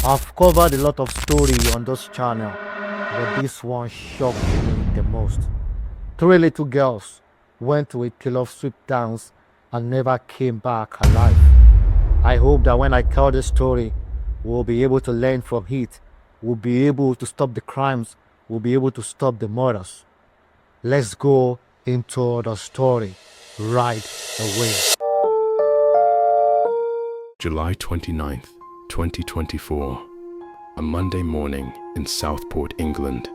I've covered a lot of story on this channel, but this one shocked me the most. Three little girls went to a killer sweep dance and never came back alive. I hope that when I tell this story, we'll be able to learn from it. We'll be able to stop the crimes. We'll be able to stop the murders. Let's go into the story right away. July 29th, 2024. A Monday morning in Southport, England.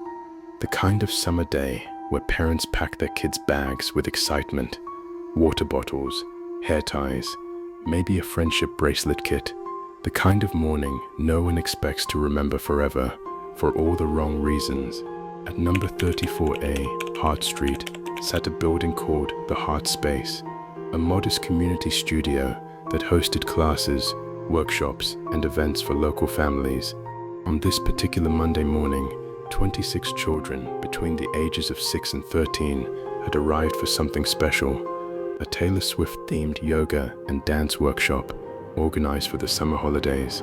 The kind of summer day where parents pack their kids' bags with excitement. Water bottles, hair ties, maybe a friendship bracelet kit. The kind of morning no one expects to remember forever for all the wrong reasons. At number 34A, Hart Street, sat a building called the Hart Space, a modest community studio that hosted classes, workshops, and events for local families. On this particular Monday morning, 26 children between the ages of 6 and 13 had arrived for something special, a Taylor Swift-themed yoga and dance workshop organized for the summer holidays.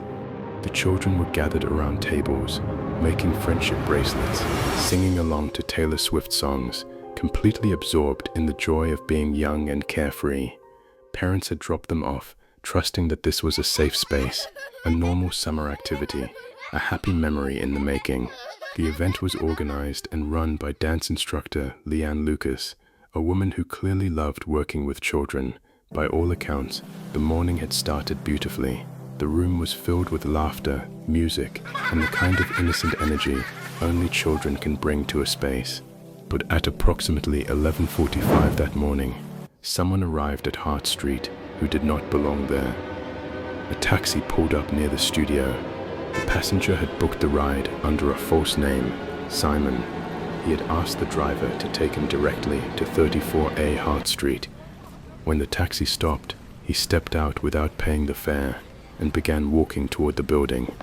The children were gathered around tables, making friendship bracelets, singing along to Taylor Swift songs, completely absorbed in the joy of being young and carefree. Parents had dropped them off, trusting that this was a safe space, a normal summer activity, a happy memory in the making. The event was organized and run by dance instructor Leanne Lucas, a woman who clearly loved working with children. By all accounts, the morning had started beautifully. The room was filled with laughter, music, and the kind of innocent energy only children can bring to a space. But at approximately 11:45 that morning, someone arrived at Hart Street who did not belong there. A taxi pulled up near the studio. The passenger had booked the ride under a false name, Simon. He had asked the driver to take him directly to 34A Hart Street. When the taxi stopped, he stepped out without paying the fare and began walking toward the building.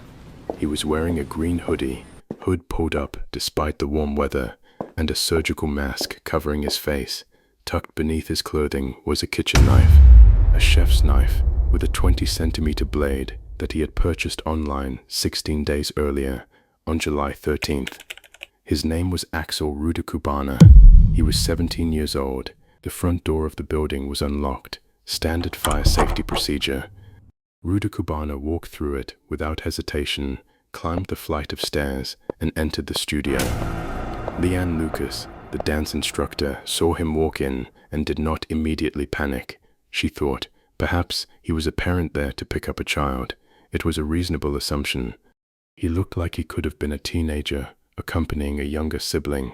He was wearing a green hoodie, hood pulled up despite the warm weather, and a surgical mask covering his face. Tucked beneath his clothing was a kitchen knife, a chef's knife with a 20-centimeter blade that he had purchased online 16 days earlier, on July 13th. His name was Axel Rudakubana. He was 17 years old. The front door of the building was unlocked, standard fire safety procedure. Rudakubana walked through it without hesitation, climbed the flight of stairs, and entered the studio. Leanne Lucas, the dance instructor, saw him walk in and did not immediately panic. She thought, perhaps he was a parent there to pick up a child. It was a reasonable assumption. He looked like he could have been a teenager, accompanying a younger sibling.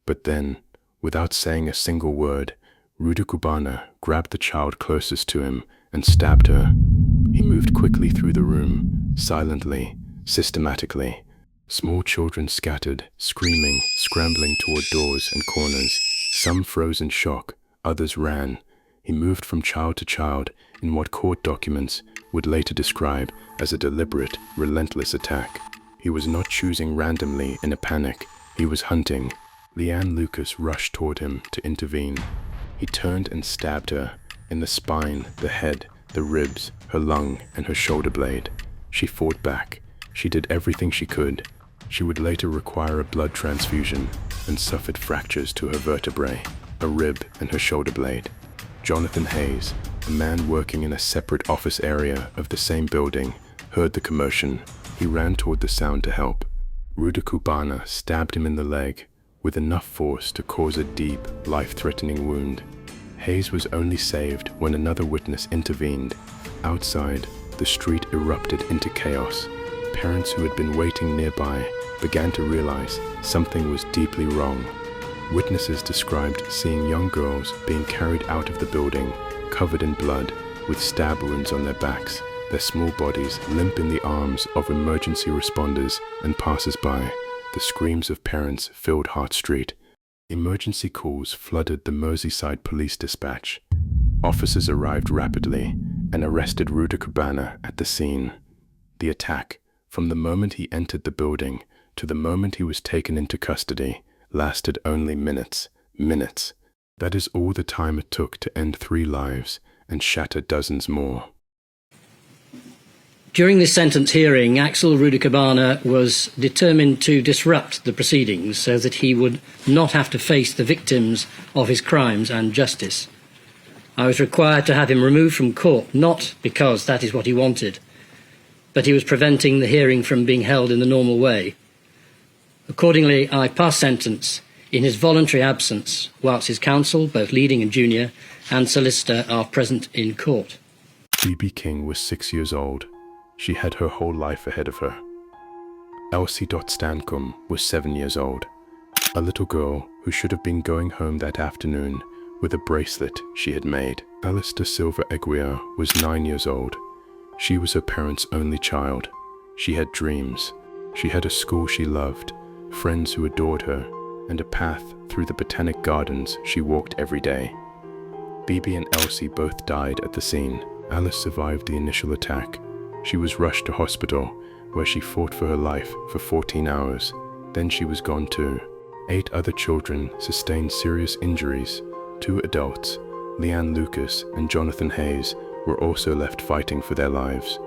But then, without saying a single word, Rudakubana grabbed the child closest to him and stabbed her. He moved quickly through the room, silently, systematically. Small children scattered, screaming, scrambling toward doors and corners. Some froze in shock, others ran. He moved from child to child in what court documents would later describe as a deliberate, relentless attack. He was not choosing randomly in a panic. He was hunting. Leanne Lucas rushed toward him to intervene. He turned and stabbed her in the spine, the head, the ribs, her lung, and her shoulder blade. She fought back. She did everything she could. She would later require a blood transfusion and suffered fractures to her vertebrae, a rib, and her shoulder blade. Jonathan Hayes, a man working in a separate office area of the same building, heard the commotion. He ran toward the sound to help. Rudakubana stabbed him in the leg with enough force to cause a deep, life-threatening wound. Hayes was only saved when another witness intervened. Outside, the street erupted into chaos. Parents who had been waiting nearby began to realize something was deeply wrong. Witnesses described seeing young girls being carried out of the building, covered in blood, with stab wounds on their backs, their small bodies limp in the arms of emergency responders and passers-by. The screams of parents filled Hart Street. Emergency calls flooded the Merseyside police dispatch. Officers arrived rapidly and arrested Rudakubana at the scene. The attack, from the moment he entered the building to the moment he was taken into custody, lasted only minutes. That is all the time it took to end 3 lives and shatter dozens more. During this sentence hearing, Axel Rudakubana was determined to disrupt the proceedings so that he would not have to face the victims of his crimes and justice. I was required to have him removed from court, not because that is what he wanted, but he was preventing the hearing from being held in the normal way. Accordingly, I passed sentence in his voluntary absence, whilst his counsel, both leading and junior, and solicitor are present in court. Bebe King was 6 years old. She had her whole life ahead of her. Elsie Dot Stancombe was 7 years old, a little girl who should have been going home that afternoon with a bracelet she had made. Alice da Silva Aguiar was 9 years old. She was her parents' only child. She had dreams. She had a school she loved, friends who adored her, and a path through the botanic gardens she walked every day. Bebe and Elsie both died at the scene. Alice survived the initial attack. She was rushed to hospital, where she fought for her life for 14 hours. Then she was gone too. 8 other children sustained serious injuries. 2 adults, Leanne Lucas and Jonathan Hayes, were also left fighting for their lives.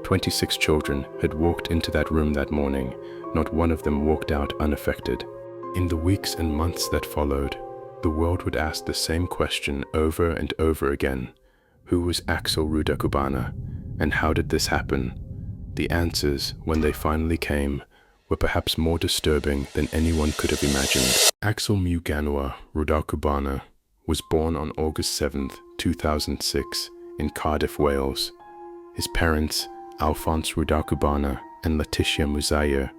26 children had walked into that room that morning. Not one of them walked out unaffected. In the weeks and months that followed, the world would ask the same question over and over again. Who was Axel Rudakubana, and how did this happen? The answers, when they finally came, were perhaps more disturbing than anyone could have imagined. Axel Rudakubana was born on August 7, 2006, in Cardiff, Wales. His parents, Alphonse Rudakubana and Letitia Muzayer,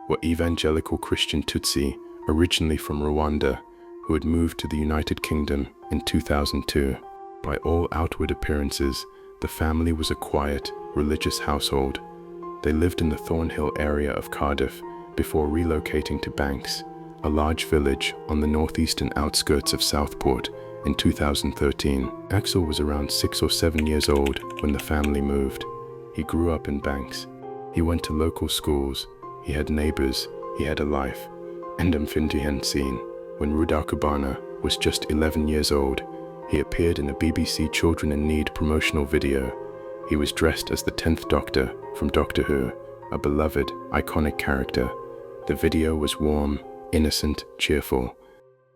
were evangelical Christian Tutsi, originally from Rwanda, who had moved to the United Kingdom in 2002. By all outward appearances, the family was a quiet, religious household. They lived in the Thornhill area of Cardiff before relocating to Banks, a large village on the northeastern outskirts of Southport, in 2013. Axel was around 6 or 7 years old when the family moved. He grew up in Banks. He went to local schools. He had neighbors. He had a life. And scene, when Rudakubana was just 11 years old, he appeared in a BBC Children in Need promotional video. He was dressed as the 10th Doctor from Doctor Who, a beloved, iconic character. The video was warm, innocent, cheerful.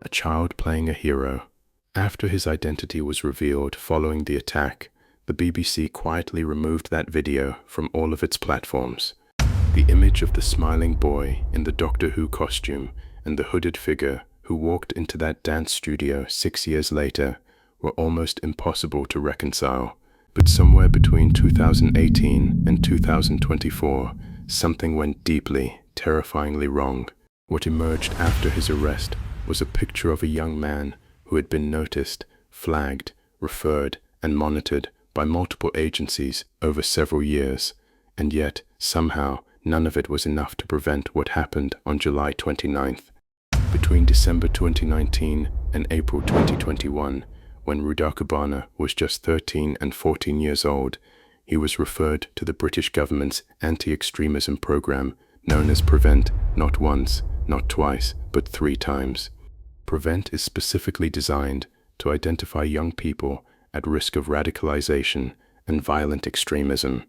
A child playing a hero. After his identity was revealed following the attack, the BBC quietly removed that video from all of its platforms. The image of the smiling boy in the Doctor Who costume and the hooded figure who walked into that dance studio 6 years later were almost impossible to reconcile. But somewhere between 2018 and 2024, something went deeply, terrifyingly wrong. What emerged after his arrest was a picture of a young man who had been noticed, flagged, referred, and monitored by multiple agencies over several years, and yet, somehow, none of it was enough to prevent what happened on July 29th. Between December 2019 and April 2021, when Rudakubana was just 13 and 14 years old, he was referred to the British government's anti-extremism program known as Prevent, not once, not twice, but 3 times. Prevent is specifically designed to identify young people at risk of radicalization and violent extremism.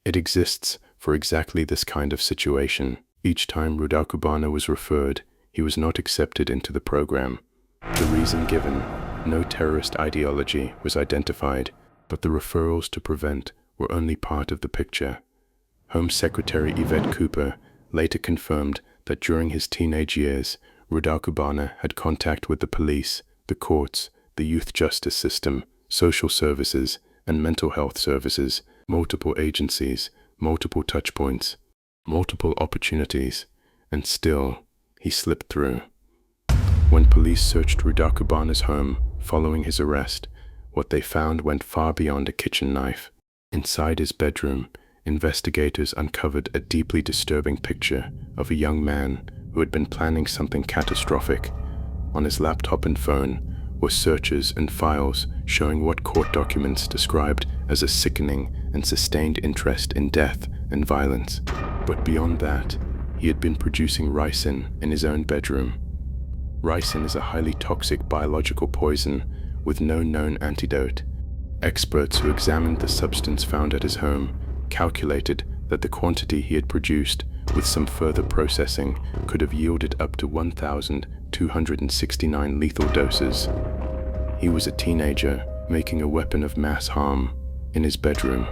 It exists for exactly this kind of situation. Each time Rudakubana was referred, he was not accepted into the program. The reason given: no terrorist ideology was identified, but the referrals to Prevent were only part of the picture. Home Secretary Yvette Cooper later confirmed that during his teenage years, Rudakubana had contact with the police, the courts, the youth justice system, social services, and mental health services, multiple agencies, multiple touchpoints, multiple opportunities, and still, he slipped through. When police searched Rudakubana's home following his arrest, what they found went far beyond a kitchen knife. Inside his bedroom, investigators uncovered a deeply disturbing picture of a young man who had been planning something catastrophic. On his laptop and phone were searches and files showing what court documents described as a sickening and sustained interest in death and violence. But beyond that, he had been producing ricin in his own bedroom. Ricin is a highly toxic biological poison with no known antidote. Experts who examined the substance found at his home calculated that the quantity he had produced, with some further processing, could have yielded up to 1,269 lethal doses. He was a teenager, making a weapon of mass harm in his bedroom.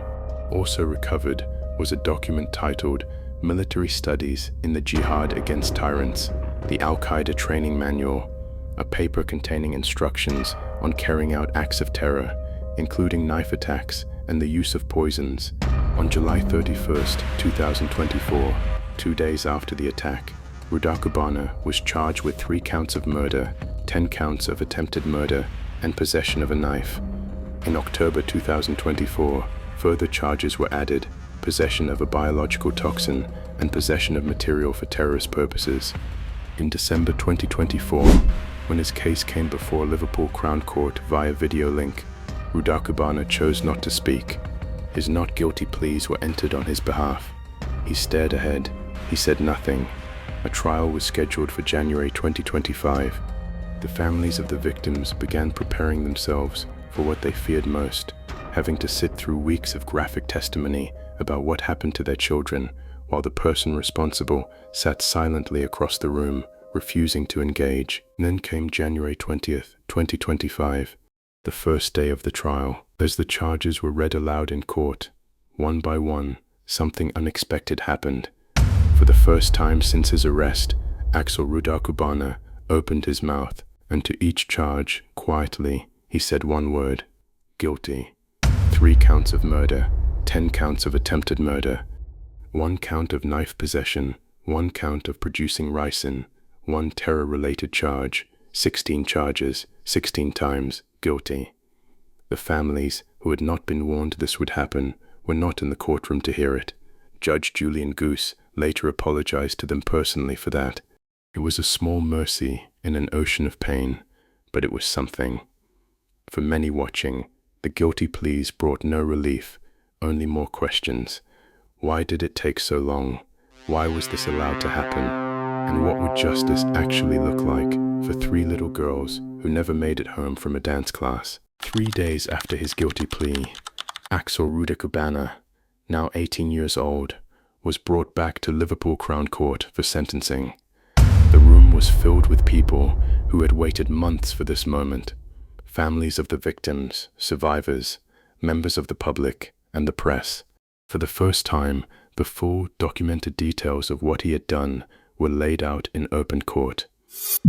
Also recovered was a document titled Military Studies in the Jihad Against Tyrants, the Al-Qaeda Training Manual, a paper containing instructions on carrying out acts of terror, including knife attacks and the use of poisons. On July 31st, 2024, 2 days after the attack, Rudakubana was charged with 3 counts of murder, 10 counts of attempted murder, and possession of a knife. In October 2024, further charges were added: possession of a biological toxin and possession of material for terrorist purposes. In December 2024, when his case came before Liverpool Crown Court via video link, Rudakubana chose not to speak. His not guilty pleas were entered on his behalf. He stared ahead. He said nothing. A trial was scheduled for January 2025. The families of the victims began preparing themselves for what they feared most, having to sit through weeks of graphic testimony about what happened to their children, while the person responsible sat silently across the room, refusing to engage. Then came January 20th, 2025, the first day of the trial. As the charges were read aloud in court, one by one, something unexpected happened. For the first time since his arrest, Axel Rudakubana opened his mouth, and to each charge, quietly, he said one word: guilty. 3 counts of murder, 10 counts of attempted murder, 1 count of knife possession, 1 count of producing ricin, 1 terror-related charge, 16 charges, 16 times guilty. The families, who had not been warned this would happen, were not in the courtroom to hear it. Judge Julian Goose later apologized to them personally for that. It was a small mercy in an ocean of pain, but it was something. For many watching, the guilty pleas brought no relief, only more questions. Why did it take so long? Why was this allowed to happen? And what would justice actually look like for 3 little girls who never made it home from a dance class? 3 days after his guilty plea, Axel Rudakubana, now 18 years old, was brought back to Liverpool Crown Court for sentencing. The room was filled with people who had waited months for this moment. Families of the victims, survivors, members of the public, and the press. For the first time, the full documented details of what he had done were laid out in open court.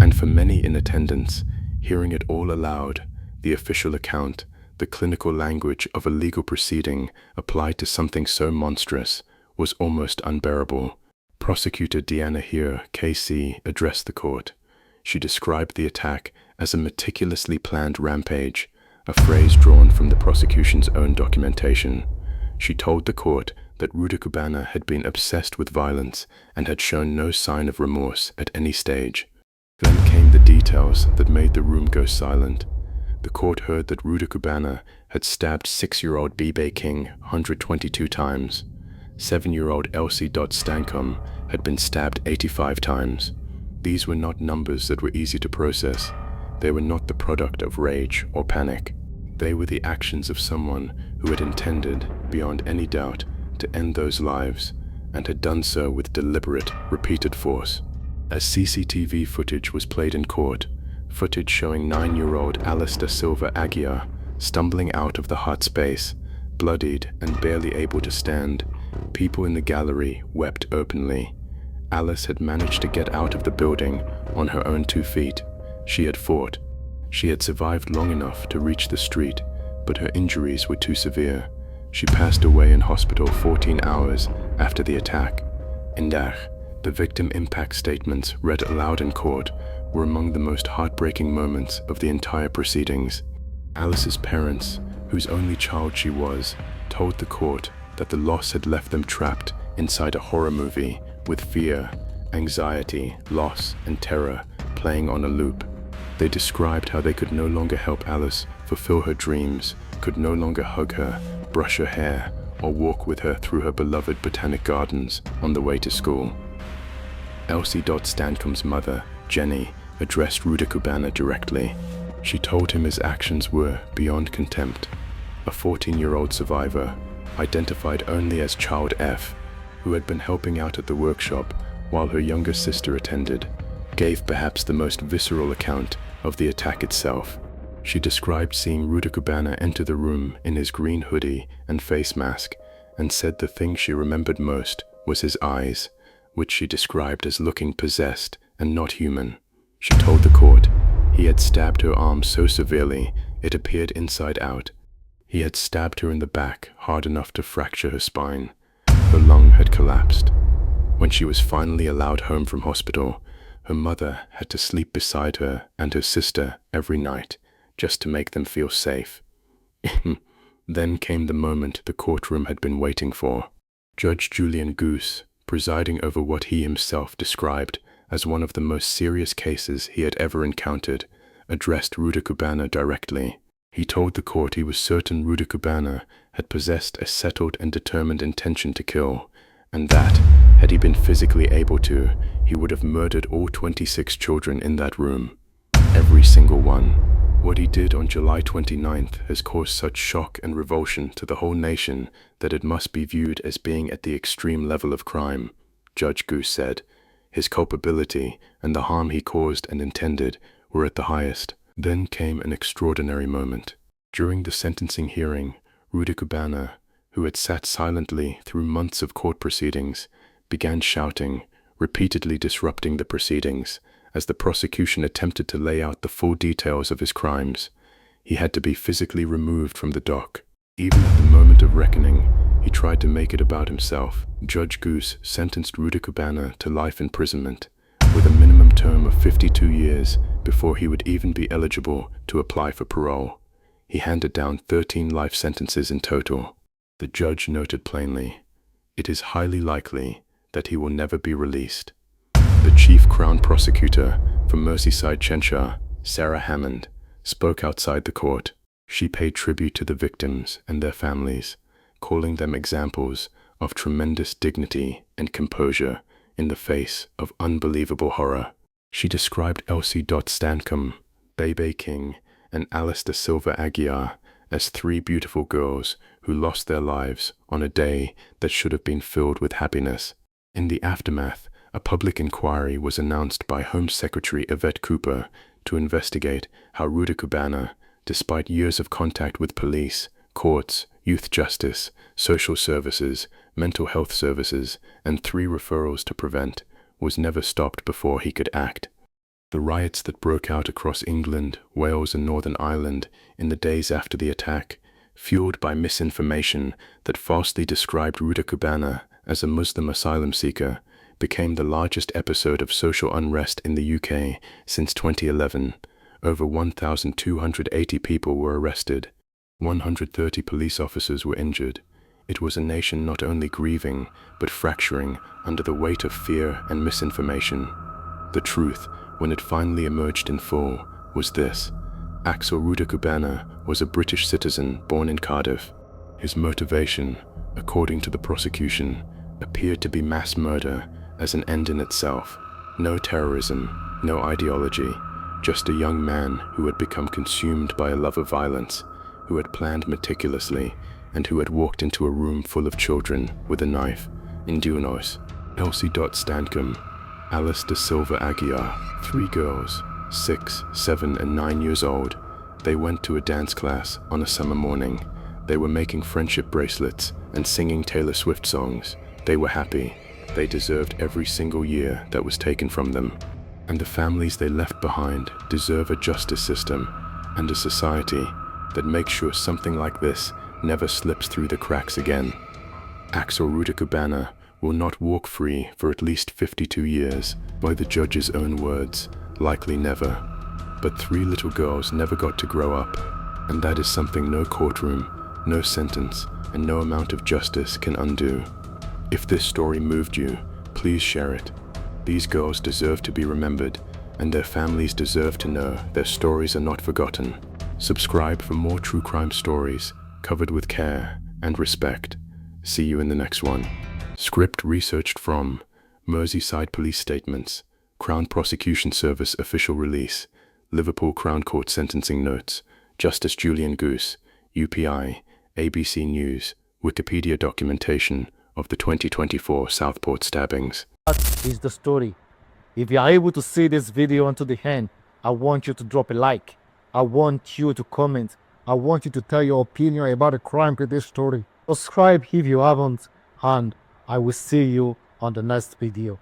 And for many in attendance, hearing it all aloud, the official account, the clinical language of a legal proceeding applied to something so monstrous, was almost unbearable. Prosecutor Deanna Heer, KC, addressed the court. She described the attack as a meticulously planned rampage, a phrase drawn from the prosecution's own documentation. She told the court that Rudakubana had been obsessed with violence and had shown no sign of remorse at any stage. Then came the details that made the room go silent. The court heard that Rudakubana had stabbed 6-year-old Bebe King 122 times. 7-year-old Elsie Dot Stancombe had been stabbed 85 times. These were not numbers that were easy to process. They were not the product of rage or panic. They were the actions of someone who had intended, beyond any doubt, to end those lives, and had done so with deliberate, repeated force. As CCTV footage was played in court, footage showing 9-year-old Alice da Silva Aguiar stumbling out of the hot space, bloodied and barely able to stand, people in the gallery wept openly. Alice had managed to get out of the building on her own 2 feet. She had fought. She had survived long enough to reach the street, but her injuries were too severe. She passed away in hospital 14 hours after the attack. Indag, the victim impact statements read aloud in court, were among the most heartbreaking moments of the entire proceedings. Alice's parents, whose only child she was, told the court that the loss had left them trapped inside a horror movie with fear, anxiety, loss, and terror playing on a loop. They described how they could no longer help Alice fulfill her dreams, could no longer hug her, brush her hair, or walk with her through her beloved botanic gardens on the way to school. Elsie Dot Stancombe's mother, Jenny, addressed Rudakubana directly. She told him his actions were beyond contempt. A 14-year-old survivor, identified only as Child F, who had been helping out at the workshop while her younger sister attended, gave perhaps the most visceral account of the attack itself. She described seeing Rudakubana enter the room in his green hoodie and face mask, and said the thing she remembered most was his eyes, which she described as looking possessed and not human. She told the court he had stabbed her arm so severely it appeared inside out. He had stabbed her in the back hard enough to fracture her spine. Her lung had collapsed. When she was finally allowed home from hospital, her mother had to sleep beside her and her sister every night just to make them feel safe. Then came the moment the courtroom had been waiting for. Judge Julian Goose, presiding over what he himself described as one of the most serious cases he had ever encountered, addressed Rudakubana directly. He told the court he was certain Rudakubana had possessed a settled and determined intention to kill, and that, had he been physically able to, he would have murdered all 26 children in that room. Every single one. What he did on July 29th has caused such shock and revulsion to the whole nation that it must be viewed as being at the extreme level of crime, Judge Goose said. His culpability and the harm he caused and intended were at the highest. Then came an extraordinary moment. During the sentencing hearing, Rudakubana, who had sat silently through months of court proceedings, began shouting, repeatedly disrupting the proceedings, as the prosecution attempted to lay out the full details of his crimes. He had to be physically removed from the dock. Even at the moment of reckoning, he tried to make it about himself. Judge Goose sentenced Rudakubana to life imprisonment, with a minimum term of 52 years before he would even be eligible to apply for parole. He handed down 13 life sentences in total. The judge noted plainly, "It is highly likely that he will never be released." The chief Crown prosecutor from Merseyside Cheshire, Sarah Hammond, spoke outside the court. She paid tribute to the victims and their families, calling them examples of tremendous dignity and composure in the face of unbelievable horror. She described Elsie Dot Stancombe, Bebe King, and Alice da Silva Aguiar as three beautiful girls who lost their lives on a day that should have been filled with happiness. In the aftermath, a public inquiry was announced by Home Secretary Yvette Cooper to investigate how Rudakubana, despite years of contact with police, courts, youth justice, social services, mental health services, and 3 referrals to prevent, was never stopped before he could act. The riots that broke out across England, Wales, and Northern Ireland in the days after the attack, fueled by misinformation that falsely described Rudakubana as a Muslim asylum seeker, became the largest episode of social unrest in the UK since 2011. Over 1,280 people were arrested. 130 police officers were injured. It was a nation not only grieving, but fracturing under the weight of fear and misinformation. The truth, when it finally emerged in full, was this: Axel Rudakubana was a British citizen born in Cardiff. His motivation, according to the prosecution, appeared to be mass murder as an end in itself. No terrorism, no ideology, just a young man who had become consumed by a love of violence, who had planned meticulously, and who had walked into a room full of children with a knife. In Dunos, Elsie Dot Stancombe, Alice da Silva Aguiar, 3 girls, 6, 7, and 9 years old. They went to a dance class on a summer morning. They were making friendship bracelets and singing Taylor Swift songs. They were happy. They deserved every single year that was taken from them. And the families they left behind deserve a justice system and a society that makes sure something like this never slips through the cracks again. Axel Rudakubana will not walk free for at least 52 years, by the judge's own words, likely never. But 3 little girls never got to grow up, and that is something no courtroom, no sentence, and no amount of justice can undo. If this story moved you, please share it. These girls deserve to be remembered, and their families deserve to know their stories are not forgotten. Subscribe for more true crime stories, covered with care and respect. See you in the next one. Script researched from Merseyside Police Statements, Crown Prosecution Service Official Release, Liverpool Crown Court Sentencing Notes, Justice Julian Goose, UPI, ABC News, Wikipedia documentation of the 2024 Southport stabbings. That is the story. If you are able to see this video unto the end, I want you to drop a like. I want you to comment. I want you to tell your opinion about the crime with this story. Subscribe if you haven't, and I will see you on the next video.